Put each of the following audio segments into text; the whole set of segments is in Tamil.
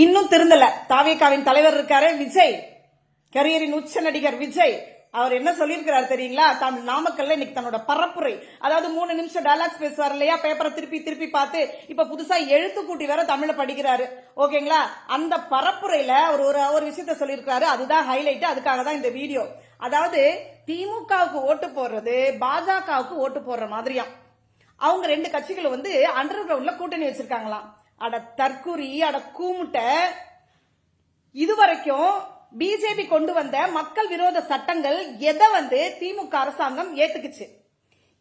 இன்னும் திருந்தல. தாவேகாவின் தலைவர் இருக்காரு விஜய், கரியரின் உச்ச நடிகர் விஜய். அவர் என்ன சொல்லியிருக்கிறார் தெரியுங்களா? நாமக்கல்ல இன்னைக்கு தன்னோட பரப்புரை, அதாவது 3 நிமிஷம் டயலாக்ஸ் பேசுவார் இல்லையா, பேப்பரை திருப்பி திருப்பி பார்த்து இப்ப புதுசா எழுத்து கூட்டி வேற தமிழ்ல படிக்கிறாரு. ஓகேங்களா? அந்த பரப்புரையில ஒரு விஷயத்த சொல்லியிருக்காரு. அதுதான் ஹைலைட். அதுக்காக தான் இந்த வீடியோ. அதாவது திமுகவுக்கு ஓட்டு போடுறது பாஜகவுக்கு ஓட்டு போடுற மாதிரியா அவங்க 2 கட்சிகளும் அண்டர் கிரவுண்ட்ல கூட்டணி வச்சிருக்காங்களாம். அட தற்குறி, அட கூமுட்ட. இதுவரைக்கும் பிஜேபி கொண்டு வந்த மக்கள் விரோத சட்டங்கள் எதை திமுக அரசாங்கம் ஏத்துக்குச்சு?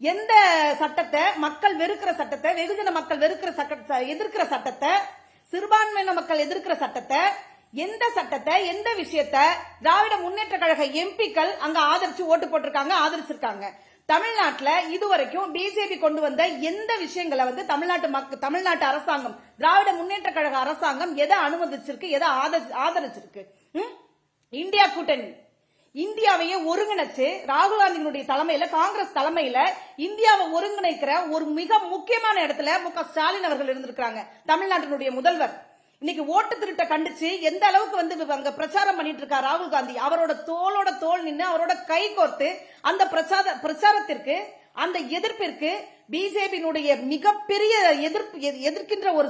எந்த சட்டத்தை? மக்கள் வெறுக்கிற சட்டத்தை, வெகுஜன மக்கள் எதிர்க்கிற சட்டத்தை, சிறுபான்மையின மக்கள் எதிர்க்கிற சட்டத்தை, எந்த சட்டத்தை, எந்த விஷயத்தை திராவிட முன்னேற்ற கழக எம்பிக்கள் அங்க ஆதரிச்சு ஓட்டு போட்டிருக்காங்க, ஆதரிச்சிருக்காங்க? தமிழ்நாட்டுல இதுவரைக்கும் பிஜேபி கொண்டு வந்த எந்த விஷயங்களை தமிழ்நாட்டு அரசாங்கம், திராவிட முன்னேற்ற கழக அரசாங்கம் எதை அனுமதிச்சிருக்கு, எதை ஆதரிச்சிருக்கு? இந்தியா கூட்டணி இந்தியாவையே ஒருங்கிணைச்சு ராகுல் காந்தியினுடைய தலைமையில, காங்கிரஸ் தலைமையில இந்தியாவை ஒருங்கிணைக்கிற ஒரு மிக முக்கியமான இடத்துல மு.க. ஸ்டாலின் அவர்கள் இருந்திருக்காங்க, தமிழ்நாட்டினுடைய முதல்வர். இன்னைக்கு ஓட்டு திருட்ட கண்டிச்சு எந்த அளவுக்கு அங்க பிரச்சாரம் பண்ணிட்டு இருக்கார் ராகுல் காந்தி. அவரோட தோளோட தோல் நின்று அவரோட கை கோர்த்து அந்த பிரச்சாரத்திற்கு, அந்த எதிர்ப்பிற்கு பிஜேபியினுடைய மிகப்பெரிய எதிர்க்கின்ற ஒரு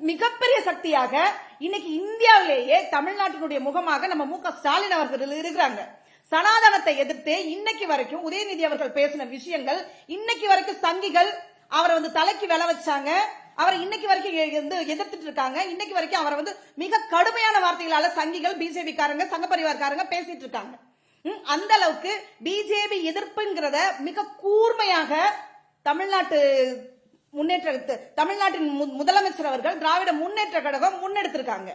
மிகப்பெரிய சக்தியாக இன்னைக்கு இந்தியாவிலேயே தமிழ்நாட்டினுடைய முகமாக நம்ம மு.க. ஸ்டாலின் அவர்கள் இருக்கிறாங்க. சனாதனத்தை எதிர்த்து இன்னைக்கு வரைக்கும் உதயநிதி அவர்கள் பேசின விஷயங்கள், இன்னைக்கு வரைக்கும் சங்கிகள் அவரை தலைக்கு விளை வச்சாங்க. அவரை இன்னைக்கு வரைக்கும் எதிர்த்துட்டு இருக்காங்க. இன்னைக்கு வரைக்கும் அவரை மிக கடுமையான வார்த்தைகளால சங்கிகள், பிஜேபி காரங்க, சங்க பரிவாரக்காரங்க பேசிட்டு இருக்காங்க. அந்த அளவுக்கு பிஜேபி எதிர்ப்புங்கிறத மிக கூர்மையாக தமிழ்நாட்டின் முதலமைச்சர் அவர்கள், திராவிட முன்னேற்ற கழகம் முன்னெடுத்திருக்காங்க.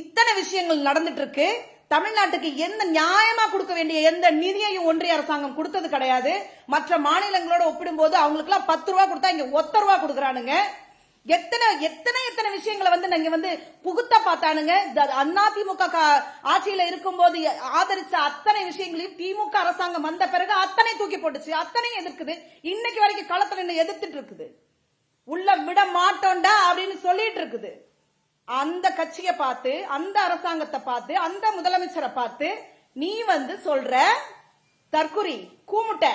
இத்தனை விஷயங்கள் நடந்துட்டு இருக்கு. தமிழ்நாட்டுக்கு எந்த நியாயமா கொடுக்க வேண்டிய எந்த நிதியையும் ஒன்றிய அரசாங்கம் கொடுத்தது கிடையாது. மற்ற மாநிலங்களோட ஒப்பிடும்போது அவங்களுக்கு எல்லாம் 10 ரூபாய் கொடுத்தா இங்க 1 ரூபாய் கொடுக்கறானுங்க. எத்தனை விஷயங்களை நீங்க புகுத்த பார்த்தானுங்க. அதிமுக ஆட்சியில இருக்கும் போது ஆதரிச்ச அத்தனை விஷயங்களையும் திமுக அரசாங்கம் வந்த பிறகு அத்தனை தூக்கி போட்டுச்சு, அத்தனையும் எதிர்க்குது. இன்னைக்கு வரைக்கும் களத்துல என்ன எதிர்த்துட்டு இருக்குது. உள்ள விட மாட்டோண்டா அப்படின்னு சொல்லிட்டு இருக்குது. அந்த கட்சியை பார்த்து, அந்த அரசாங்கத்தை பார்த்து, அந்த முதலமைச்சரை பார்த்து நீ சொல்ற தற்குறி, கூமுட்ட,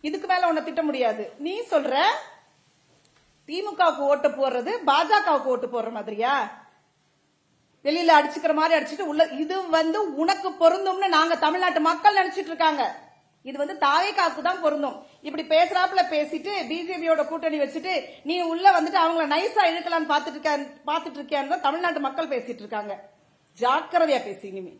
இதுக்கு மேல உன்னை திட்ட முடியாது. நீ சொல்ற திமுகவுக்கு ஓட்டு போடுறது பாஜகவுக்கு ஓட்டு போடுற மாதிரியா? வெளியில அடிச்சுக்கிற மாதிரி அடிச்சுட்டு உள்ள இது உனக்கு பொருந்தும்னு நாங்க தமிழ்நாட்டு மக்கள் நினைச்சிட்டு இருக்காங்க. இது தாவேகாவுக்கு தான் பொருந்தும். இப்படி பேசுறாப்புல பேசிட்டு பிஜேபியோட கூட்டணி வச்சுட்டு நீ உள்ள அவங்கள நைஸா இழுக்கலான்னு பாத்துட்டு இருக்கியான்னு தமிழ்நாட்டு மக்கள் பேசிட்டு இருக்காங்க. ஜாக்கிரதையா பேசி இனிமே.